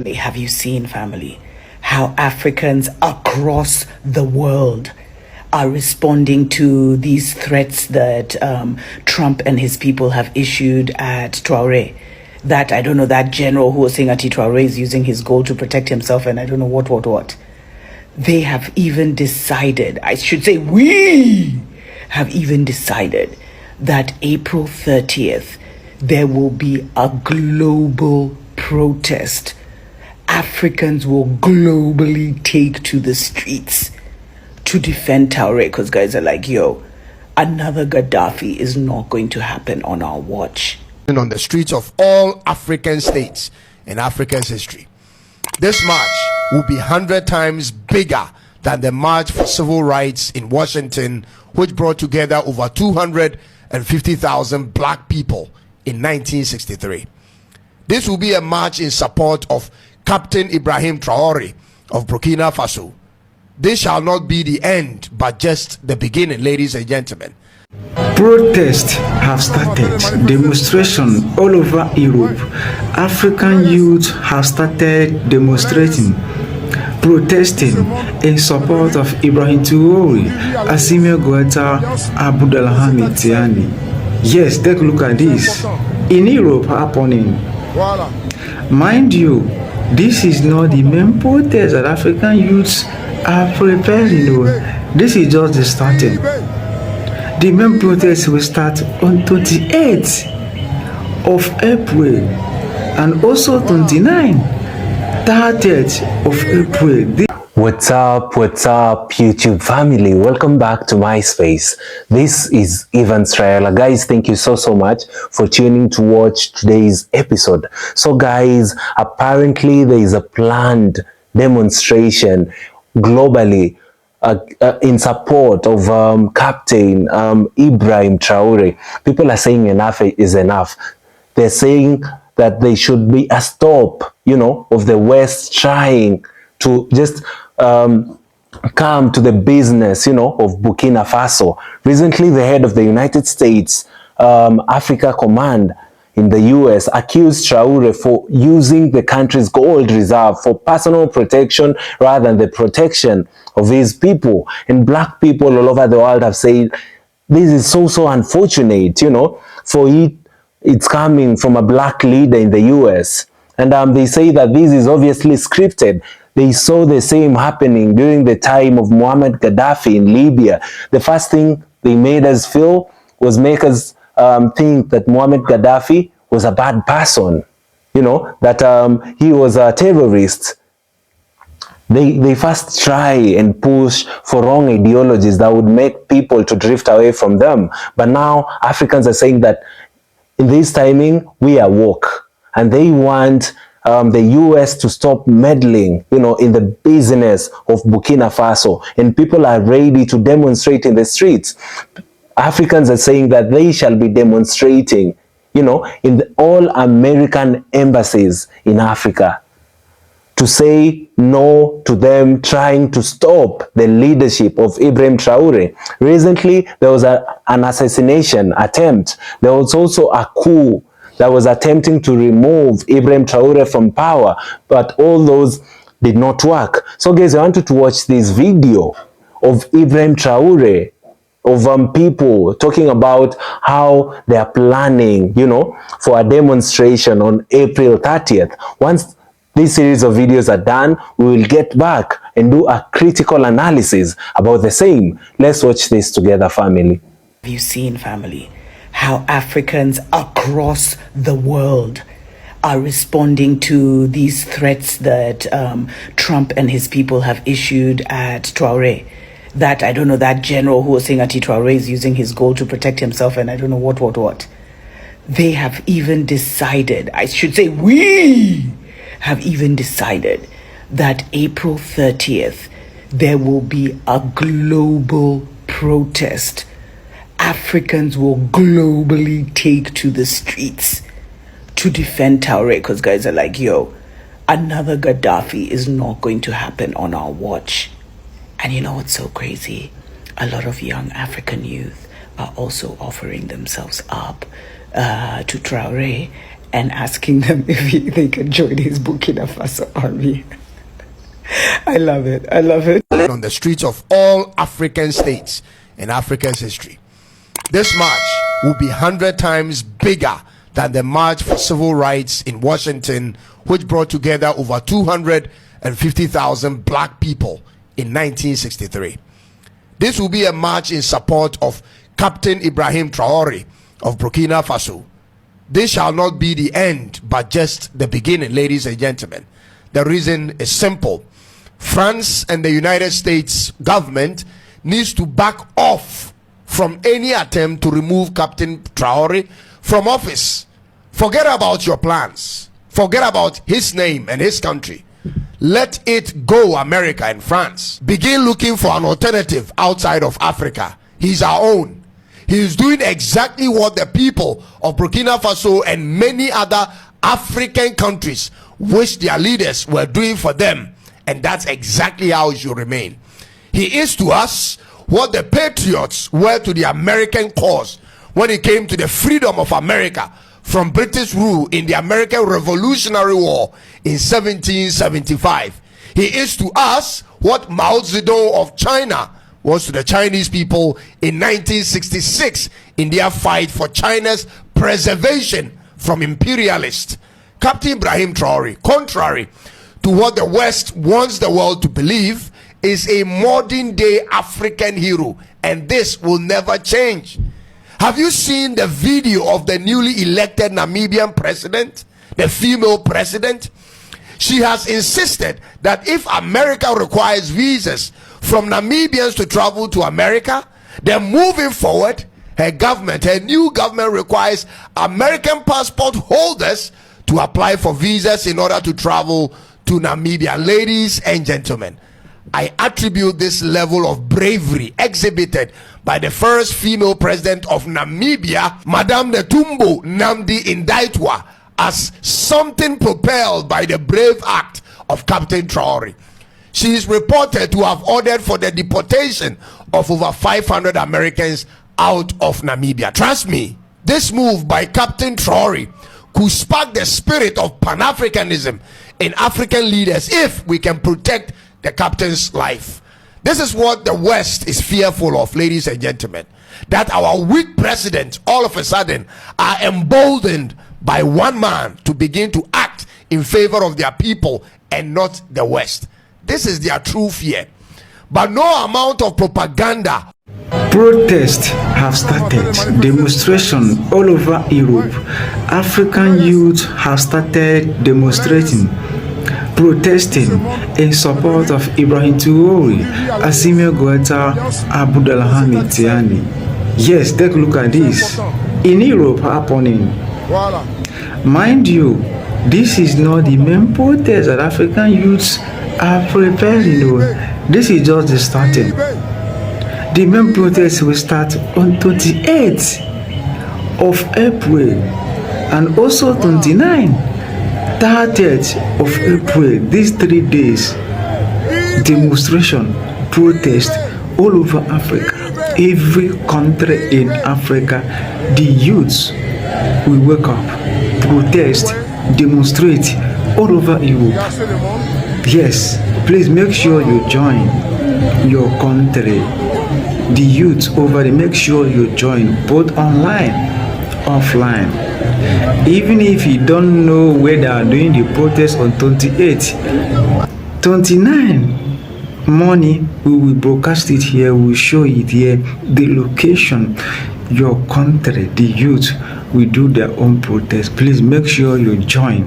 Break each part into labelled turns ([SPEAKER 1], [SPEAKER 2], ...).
[SPEAKER 1] Have you seen, family, how Africans across the world are responding to these threats that Trump and his people have issued at Traore? That, I don't know, that general who was saying that Traore is using his gold to protect himself, and I don't know what. They have even decided, I should say we have even decided that April 30th, there will be a global protest. Africans will globally take to the streets to defend Traore, because guys are like, yo, another Gaddafi is not going to happen on our watch.
[SPEAKER 2] On the streets of all African states in Africa's history. This march will be 100 times bigger than the March for Civil Rights in Washington, which brought together over 250,000 black people in 1963. This will be a march in support of Captain Ibrahim Traore of Burkina Faso. This shall not be the end, but just the beginning, ladies and gentlemen.
[SPEAKER 3] Protests have started. Demonstration all over Europe. African youth have started demonstrating, protesting in support of Ibrahim Traore, Assimi Goïta, Abdulhamid Tiani. Yes, take a look at this. In Europe happening. Mind you, this is not the main protest that African youths are preparing. This is just the starting. The main protest will start on 28th of April and also 29th, 30th of April.
[SPEAKER 4] What's up YouTube family? Welcome back to my space. This is Traore. Guys, thank you so much for tuning to watch today's episode. So guys, apparently there is a planned demonstration globally in support of Captain Ibrahim Traore. People are saying enough is enough. They're saying that there should be a stop, of the West trying to just come to the business, of Burkina Faso. Recently, the head of the United States Africa Command in the US accused Traore for using the country's gold reserve for personal protection rather than the protection of his people. And black people all over the world have said this is so unfortunate, for it's coming from a black leader in the US. And they say that this is obviously scripted. They saw the same happening during the time of Muammar Gaddafi in Libya. The first thing they made us feel was make us think that Muammar Gaddafi was a bad person, that he was a terrorist. They first try and push for wrong ideologies that would make people to drift away from them. But now Africans are saying that in this timing, we are woke, and they want the US to stop meddling, in the business of Burkina Faso, and people are ready to demonstrate in the streets. Africans are saying that they shall be demonstrating, in the all American embassies in Africa to say no to them trying to stop the leadership of Ibrahim Traore. Recently, there was an assassination attempt. There was also a coup that was attempting to remove Ibrahim Traore from power, but all those did not work. So guys, I wanted to watch this video of Ibrahim Traore, of people talking about how they are planning, for a demonstration on April 30th. Once this series of videos are done, we will get back and do a critical analysis about the same. Let's watch this together, family.
[SPEAKER 1] Have you seen, family, how Africans across the world are responding to these threats that Trump and his people have issued at Traore? That, I don't know, that general who was saying that Traore is using his gold to protect himself, and I don't know what. They have even decided, I should say we have even decided that April 30th, there will be a global protest. Africans will globally take to the streets to defend Traore, because guys are like, yo, another Gaddafi is not going to happen on our watch. And you know what's so crazy? A lot of young African youth are also offering themselves up to Traore and asking them if they can join his Burkina Faso army. I love it. I love it.
[SPEAKER 2] On the streets of all African states in Africa's history. This march will be 100 times bigger than the March for Civil Rights in Washington, which brought together over 250,000 black people in 1963. This will be a march in support of Captain Ibrahim Traore of Burkina Faso. This shall not be the end, but just the beginning, ladies and gentlemen. The reason is simple. France and the United States government needs to back off from any attempt to remove Captain Traore from office. Forget about your plans. Forget about his name and his country. Let it go, America and France. Begin looking for an alternative outside of Africa. He's our own. He is doing exactly what the people of Burkina Faso and many other African countries wish their leaders were doing for them. And that's exactly how it should remain. He is to us what the patriots were to the American cause when it came to the freedom of America from British rule in the American Revolutionary War in 1775. He is to us what Mao Zedong of China was to the Chinese people in 1966 in their fight for China's preservation from imperialists. Captain Ibrahim Traore, contrary to what the West wants the world to believe, is a modern day African hero, and this will never change. Have you seen the video of the newly elected Namibian president, the female president? She has insisted that if America requires visas from Namibians to travel to America, then moving forward, her new government requires American passport holders to apply for visas in order to travel to Namibia. Ladies and gentlemen, I attribute this level of bravery exhibited by the first female president of Namibia, Madame Netumbo Nandi Ndaitwah, as something propelled by the brave act of Captain Traore. She is reported to have ordered for the deportation of over 500 Americans out of Namibia. Trust me, this move by Captain Traore could spark the spirit of Pan-Africanism in African leaders if we can protect the captain's life. This is what the West is fearful of, ladies and gentlemen, that our weak presidents all of a sudden are emboldened by one man to begin to act in favor of their people and not the West. This is their true fear. But no amount of propaganda.
[SPEAKER 3] Protests have started. Demonstration all over Europe. African youth have started demonstrating, protesting in support of Ibrahim Traore, Assimi Goïta, Abdulhamid Tiani. Yes, take a look at this. In Europe happening. Mind you, this is not the main protest that African youths are preparing. This is just the starting. The main protest will start on 28th of April and also 29th, 30th of April. These 3 days, demonstration, protest all over Africa. Every country in Africa, the youths will wake up, protest, demonstrate all over Europe. Yes, please make sure you join your country. The youth over there, make sure you join both online, offline. Even if you don't know where they are doing the protest on 28th, 29 morning, we will broadcast it here, we will show it here, the location, your country, the youth will do their own protest. Please make sure you join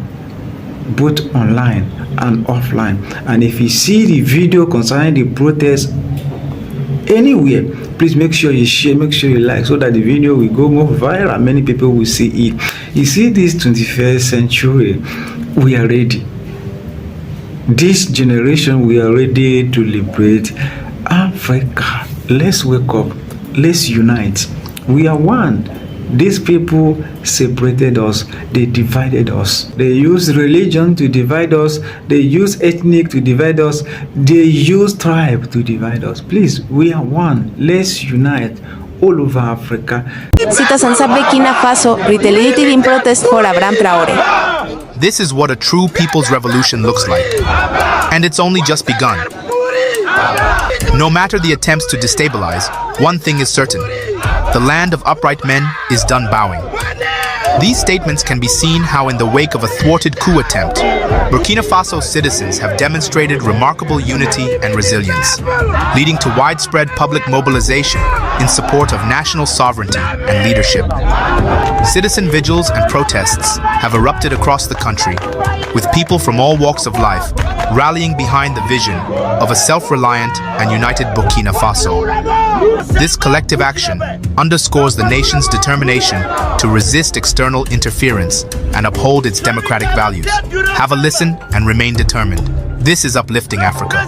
[SPEAKER 3] both online and offline. And if you see the video concerning the protest anywhere, please make sure you share, make sure you like, so that the video will go more viral and many people will see it. You see, this 21st century, we are ready. This generation, we are ready to liberate Africa. Let's wake up, let's unite. We are one. These people separated us, they divided us. They use religion to divide us, they use ethnic to divide us, they use tribe to divide us. Please, we are one. Let's unite all over Africa.
[SPEAKER 5] Citizen sa Burkina Faso retaliated in protest for Ibrahim Traore.
[SPEAKER 6] This is what a true people's revolution looks like. And it's only just begun. No matter the attempts to destabilize, one thing is certain. The land of upright men is done bowing. These statements can be seen how in the wake of a thwarted coup attempt, Burkina Faso citizens have demonstrated remarkable unity and resilience, leading to widespread public mobilization in support of national sovereignty and leadership. Citizen vigils and protests have erupted across the country, with people from all walks of life rallying behind the vision of a self-reliant and united Burkina Faso. This collective action underscores the nation's determination to resist external interference and uphold its democratic values. Have a listen and remain determined. This is uplifting Africa.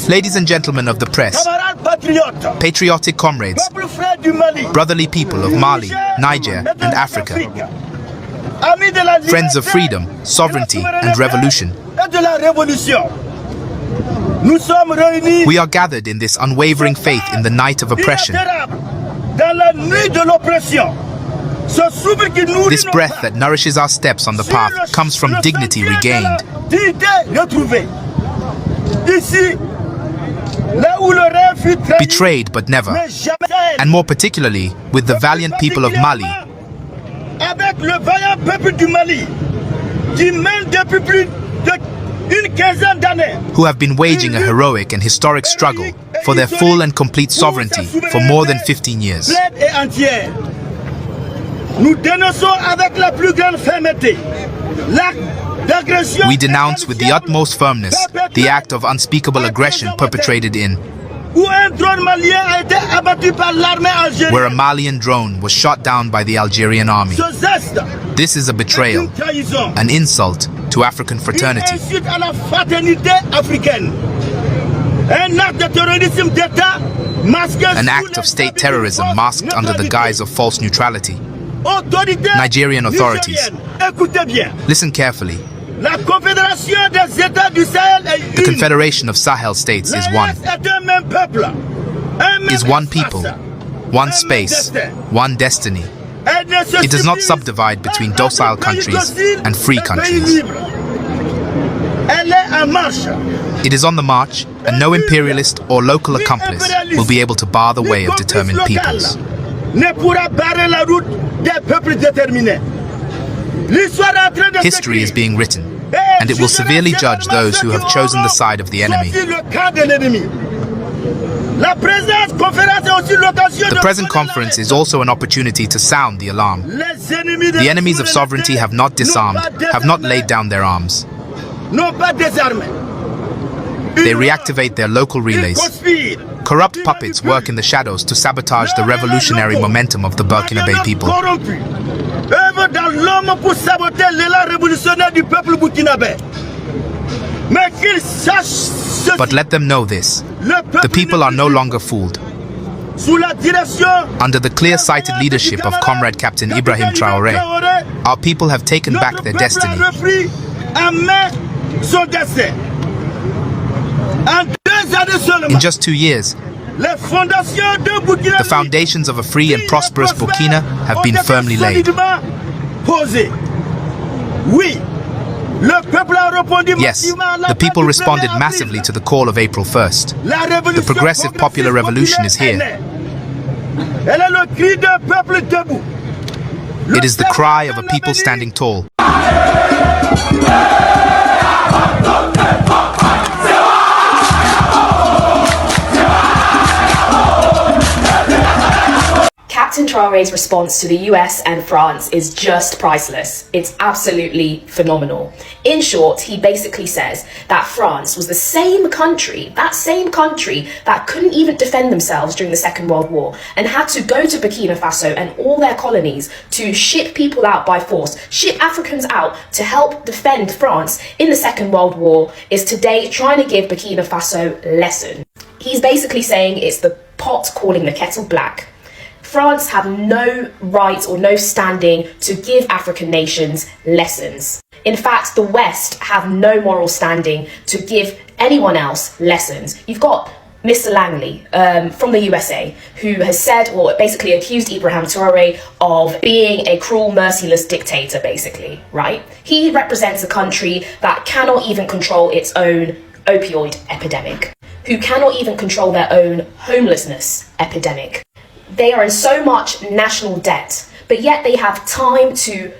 [SPEAKER 6] Ladies and gentlemen of the press, patriotic comrades, brotherly people of Mali, Niger, and Africa, friends of freedom, sovereignty, and revolution. We are gathered in this unwavering faith in the night of oppression. This breath that nourishes our steps on the path comes from dignity regained. Betrayed but never, and more particularly with the valiant people of Mali, who have been waging a heroic and historic struggle for their full and complete sovereignty for more than 15 years. We denounce with the utmost firmness the act of unspeakable aggression perpetrated in where a Malian drone was shot down by the Algerian army. This is a betrayal, an insult to African fraternity. An act of state terrorism masked under the guise of false neutrality. Nigerian authorities, listen carefully. The Confederation of Sahel States is one people, one space, one destiny. It does not subdivide between docile countries and free countries. It is on the march, and no imperialist or local accomplice will be able to bar the way of determined peoples. History is being written, and it will severely judge those who have chosen the side of the enemy. The present conference is also an opportunity to sound the alarm. The enemies of sovereignty have not disarmed, have not laid down their arms. They reactivate their local relays. Corrupt puppets work in the shadows to sabotage the revolutionary momentum of the Burkinabe people. But let them know this: the people are no longer fooled. Under the clear-sighted leadership of Comrade Captain Ibrahim Traore, our people have taken back their destiny. In just 2 years, the foundations of a free and prosperous Burkina have been firmly laid. Yes, the people responded massively to the call of April 1st. The progressive popular revolution is here. It is the cry of a people standing tall.
[SPEAKER 7] Captain Traore's response to the US and France is just priceless. It's absolutely phenomenal. In short, he basically says that France was the same country that couldn't even defend themselves during the Second World War and had to go to Burkina Faso and all their colonies to ship people out by force, ship Africans out to help defend France in the Second World War, is today trying to give Burkina Faso a lesson. He's basically saying it's the pot calling the kettle black. France have no right or no standing to give African nations lessons. In fact, the West have no moral standing to give anyone else lessons. You've got Mr. Langley from the USA, who has said, or basically accused Ibrahim Traore of being a cruel, merciless dictator, basically, right? He represents a country that cannot even control its own opioid epidemic, who cannot even control their own homelessness epidemic. They are in so much national debt, but yet they have time to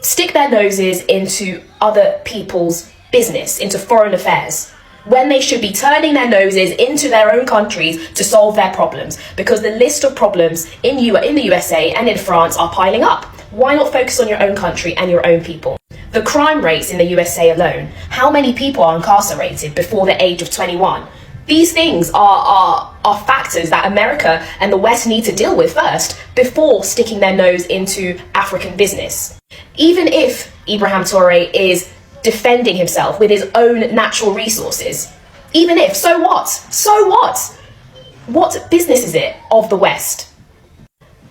[SPEAKER 7] stick their noses into other people's business, into foreign affairs, when they should be turning their noses into their own countries to solve their problems, because the list of problems in the USA and in France are piling up. Why not focus on your own country and your own people? The crime rates in the USA alone, how many people are incarcerated before the age of 21? These things are factors that America and the West need to deal with first before sticking their nose into African business. Even if Ibrahim Traore is defending himself with his own natural resources, even if, so what? So what? What business is it of the West?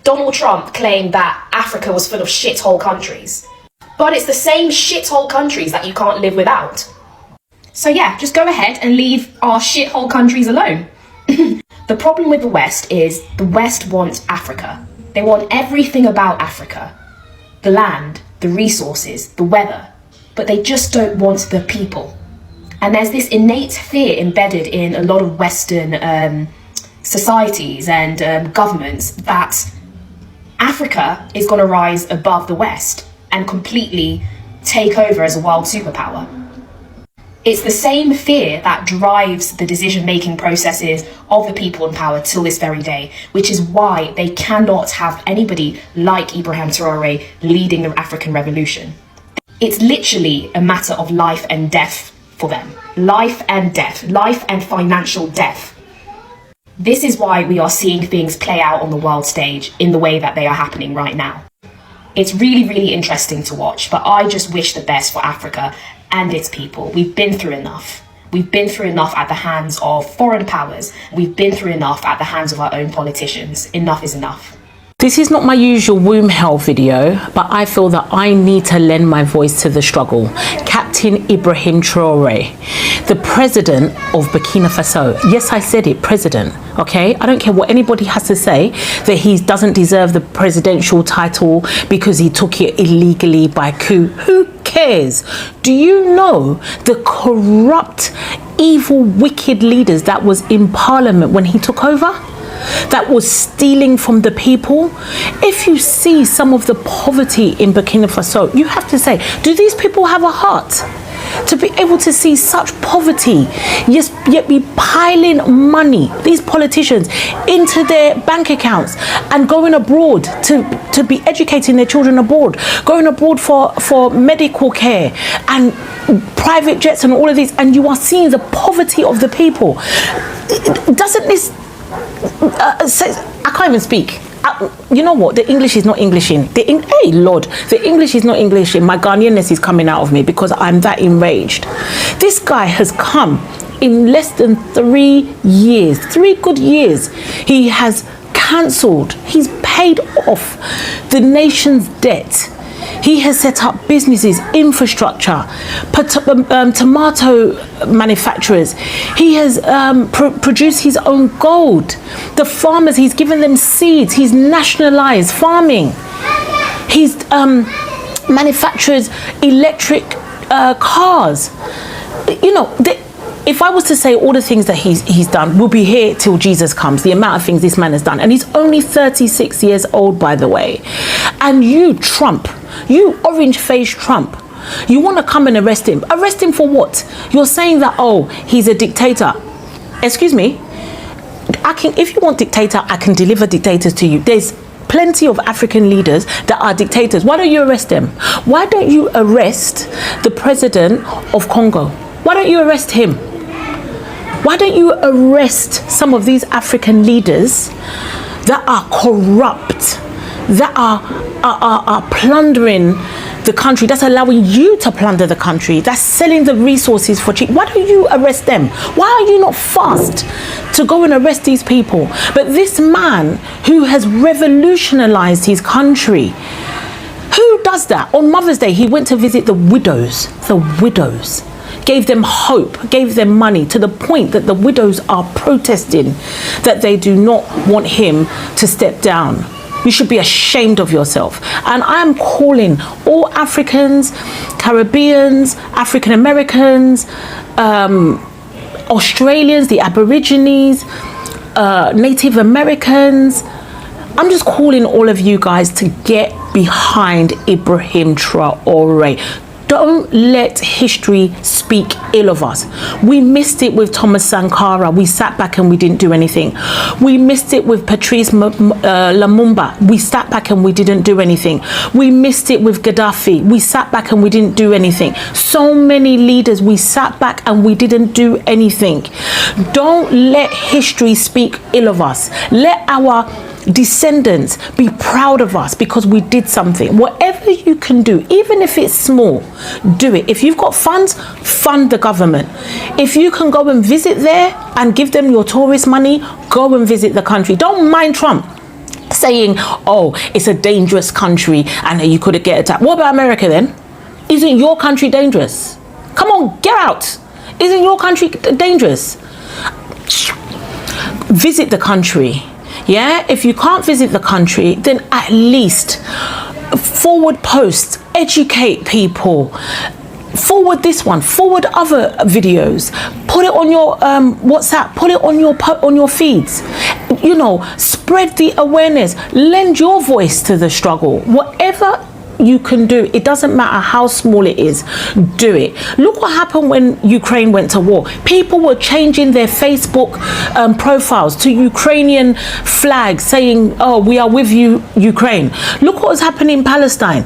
[SPEAKER 7] Donald Trump claimed that Africa was full of shithole countries, but it's the same shithole countries that you can't live without. So yeah, just go ahead and leave our shithole countries alone. The problem with the West is the West wants Africa. They want everything about Africa. The land, the resources, the weather, but they just don't want the people. And there's this innate fear embedded in a lot of Western societies and governments that Africa is going to rise above the West and completely take over as a world superpower. It's the same fear that drives the decision-making processes of the people in power till this very day, which is why they cannot have anybody like Ibrahim Traore leading the African revolution. It's literally a matter of life and death for them. Life and death, life and financial death. This is why we are seeing things play out on the world stage in the way that they are happening right now. It's really, really interesting to watch, but I just wish the best for Africa and its people. We've been through enough. We've been through enough at the hands of foreign powers. We've been through enough at the hands of our own politicians. Enough is enough.
[SPEAKER 8] This is not my usual womb health video, but I feel that I need to lend my voice to the struggle. Captain Ibrahim Traore, the president of Burkina Faso. Yes, I said it, president, okay? I don't care what anybody has to say, that he doesn't deserve the presidential title because he took it illegally by coup. Who cares? Do you know the corrupt, evil, wicked leaders that was in parliament when he took over? That was stealing from the people? If you see some of the poverty in Burkina Faso, you have to say, do these people have a heart to be able to see such poverty, yes, yet be piling money, these politicians, into their bank accounts and going abroad to be educating their children abroad, going abroad for medical care and private jets and all of these, and you are seeing the poverty of the people. Doesn't this I can't even speak. You know what? The English is not Englishing. Hey Lord, the English is not Englishing. My Ghanaianness is coming out of me because I'm that enraged. This guy has come in less than 3 years, 3 good years. He has cancelled. He's paid off the nation's debt. He has set up businesses, infrastructure, tomato manufacturers. He has produced his own gold. The farmers, he's given them seeds. He's nationalized farming. He's manufactured electric cars. You know, if I was to say all the things that he's done, we'll be here till Jesus comes, the amount of things this man has done. And he's only 36 years old, by the way. And you, Trump, you orange-faced Trump, you want to come and arrest him. Arrest him for what? You're saying that, oh, he's a dictator. Excuse me? If you want dictator, I can deliver dictators to you. There's plenty of African leaders that are dictators. Why don't you arrest them? Why don't you arrest the president of Congo? Why don't you arrest him? Why don't you arrest some of these African leaders that are corrupt, that are plundering the country, that's allowing you to plunder the country, that's selling the resources for cheap? Why don't you arrest them? Why are you not fast to go and arrest these people? But this man who has revolutionized his country, who does that? On Mother's Day, he went to visit the widows. gave them hope, gave them money, to the point that the widows are protesting that they do not want him to step down. You should be ashamed of yourself. And I am calling all Africans, Caribbeans, African Americans, Australians, the Aborigines, Native Americans. I'm just calling all of you guys to get behind Ibrahim Traore. Don't let history speak ill of us. We missed it with Thomas Sankara. We sat back and we didn't do anything. We missed it with Patrice Lumumba. We sat back and we didn't do anything. We missed it with Gaddafi. We sat back and we didn't do anything. So many leaders, we sat back and we didn't do anything. Don't let history speak ill of us. Let our descendants be proud of us because we did something. Whatever you can do, even if it's small, do it. If you've got funds, fund the government. If you can go and visit there and give them your tourist money, go and visit the country. Don't mind Trump saying, oh, it's a dangerous country and you could get attacked. What about America then? Isn't your country dangerous? Come on, get out. Isn't your country dangerous? Visit the country. Yeah, if you can't visit the country, then at least forward posts, educate people. Forward this one, forward other videos, put it on your WhatsApp, put it on your feeds. You know, spread the awareness, lend your voice to the struggle. Whatever you can do, it doesn't matter how small it is, do it. Look what happened when Ukraine went to war. People were changing their Facebook profiles to Ukrainian flags saying, oh, we are with you, Ukraine. Look what was happening in Palestine.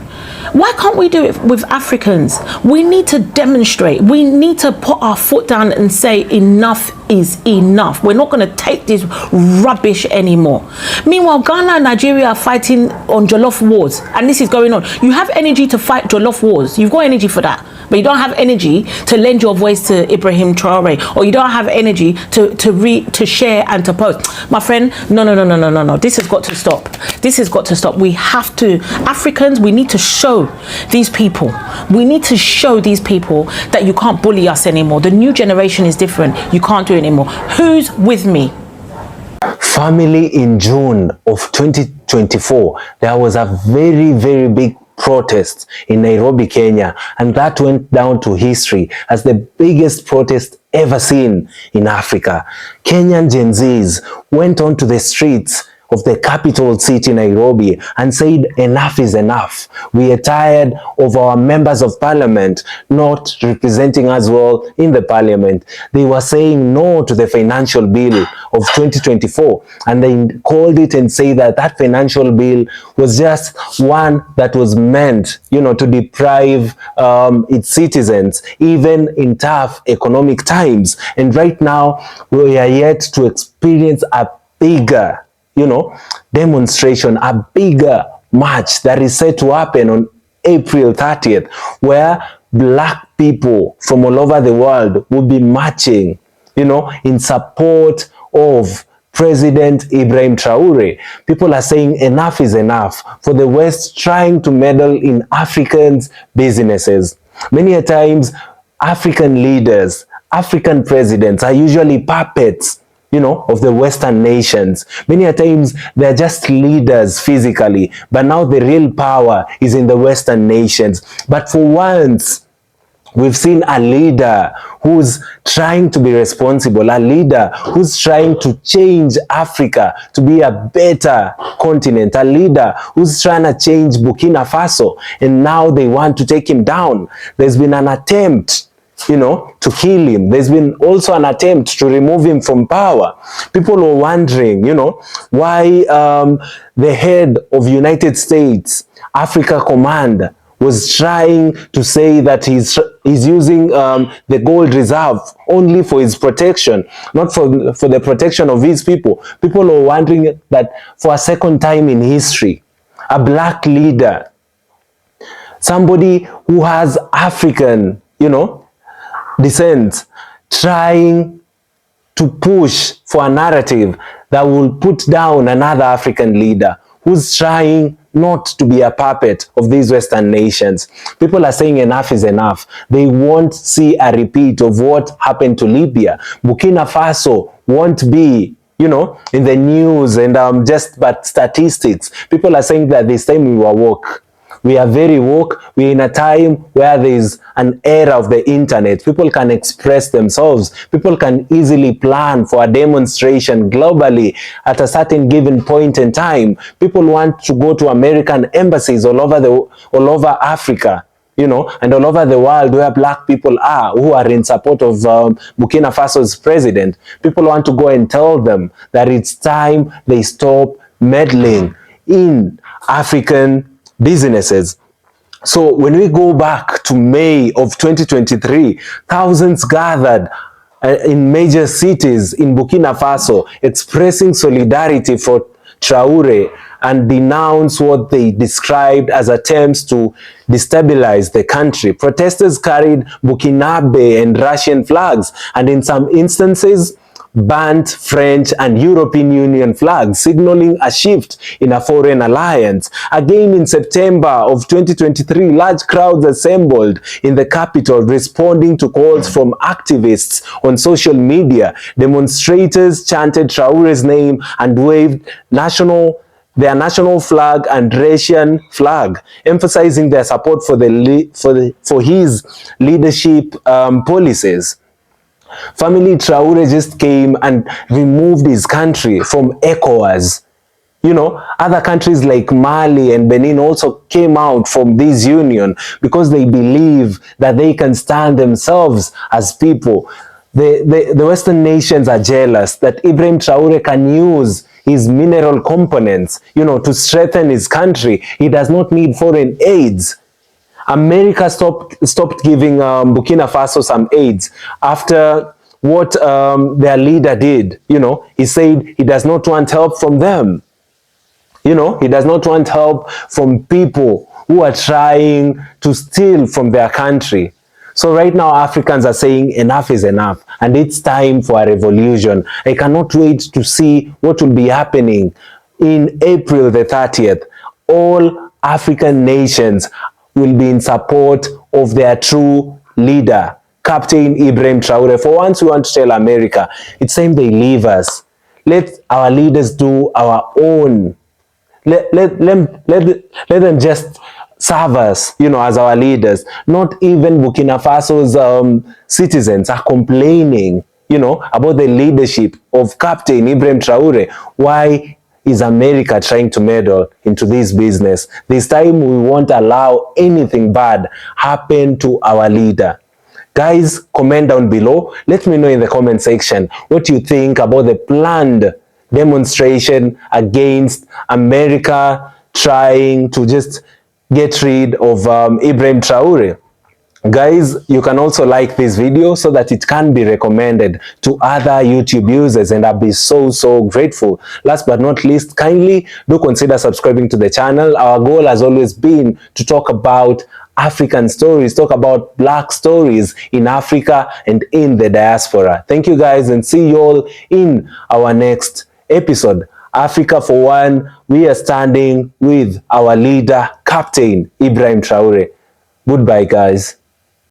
[SPEAKER 8] Why can't we do it with Africans? We need to demonstrate. We need to put our foot down and say enough is enough. We're not going to take this rubbish anymore. Meanwhile, Ghana and Nigeria are fighting on Jollof wars, and this is going on. You have energy to fight Jollof wars. You've got energy for that. But you don't have energy to lend your voice to Ibrahim Traore, or you don't have energy to share and to post. My friend, no. This has got to stop. This has got to stop. We have to, Africans, we need to show these people. We need to show these people that you can't bully us anymore. The new generation is different. You can't do it anymore. Who's with me?
[SPEAKER 4] Family, in June of 2024, there was a very, very big protest in Nairobi, Kenya, and that went down to history as the biggest protest ever seen in Africa. Kenyan Gen Zs went onto the streets of the capital city, Nairobi, and said enough is enough. We are tired of our members of parliament not representing us well in the parliament. They were saying no to the financial bill of 2024, and they called it and say that that financial bill was just one that was meant, to deprive its citizens, even in tough economic times. And right now, we are yet to experience a bigger demonstration, a bigger march that is set to happen on April 30th, where black people from all over the world will be marching, in support of President Ibrahim Traore. People are saying enough is enough for the West trying to meddle in Africans' businesses. Many a times, African leaders, African presidents are usually puppets of the Western nations. Many a times they're just leaders physically, but now the real power is in the Western nations. But for once, we've seen a leader who's trying to be responsible, a leader who's trying to change Africa to be a better continent, a leader who's trying to change Burkina Faso, and now they want to take him down. There's been an attempt to kill him. There's been also an attempt to remove him from power. People were wondering, why the head of United States Africa Command was trying to say that he's using the gold reserve only for his protection, not for the protection of his people. People were wondering that for a second time in history, a black leader, somebody who has African, descent, trying to push for a narrative that will put down another African leader who's trying not to be a puppet of these Western nations. People are saying enough is enough. They won't see a repeat of what happened to Libya. Burkina Faso won't be, you know, in the news and but statistics. People are saying that this time we were woke. We are very woke. We're in a time where there is an era of the internet. People can express themselves. People can easily plan for a demonstration globally at a certain given point in time. People want to go to American embassies all over Africa, you know, and all over the world where black people are, who are in support of Burkina Faso's president. People want to go and tell them that it's time they stop meddling in African businesses. So when we go back to May of 2023, thousands gathered in major cities in Burkina Faso expressing solidarity for Traore and denounce what they described as attempts to destabilize the country. Protesters carried Burkinabe and Russian flags, and in some instances banned French and European Union flags, signaling a shift in a foreign alliance. Again in September of 2023, large crowds assembled in the capital responding to calls from activists on social media. Demonstrators chanted Traore's name and waved their national flag and Russian flag, emphasizing their support for his leadership policies. Family Traore just came and removed his country from ECOWAS. You know, other countries like Mali and Benin also came out from this union because they believe that they can stand themselves as people. The Western nations are jealous that Ibrahim Traore can use his mineral components, you know, to strengthen his country. He does not need foreign aids. America stopped giving Burkina Faso some aids after what their leader did. You know, he said he does not want help from them. You know, he does not want help from people who are trying to steal from their country. So right now, Africans are saying enough is enough, and it's time for a revolution. I cannot wait to see what will be happening in April the 30th. All African nations will be in support of their true leader, Captain Ibrahim Traore. For once, we want to tell America, it's time they leave us. Let our leaders do our own. Let them just serve us, you know, as our leaders. Not even Burkina Faso's citizens are complaining, you know, about the leadership of Captain Ibrahim Traore. Why is America trying to meddle into this business? This time we won't allow anything bad happen to our leader. Guys, comment down below. Let me know in the comment section what you think about the planned demonstration against America trying to just get rid of Ibrahim Traore. Guys, you can also like this video so that it can be recommended to other YouTube users, and I'll be so grateful. Last but not least, kindly do consider subscribing to the channel. Our goal has always been to talk about African stories, talk about black stories in Africa and in the diaspora. Thank you guys, and see you all in our next episode. Africa for one, we are standing with our leader, Captain Ibrahim Traore. Goodbye, guys.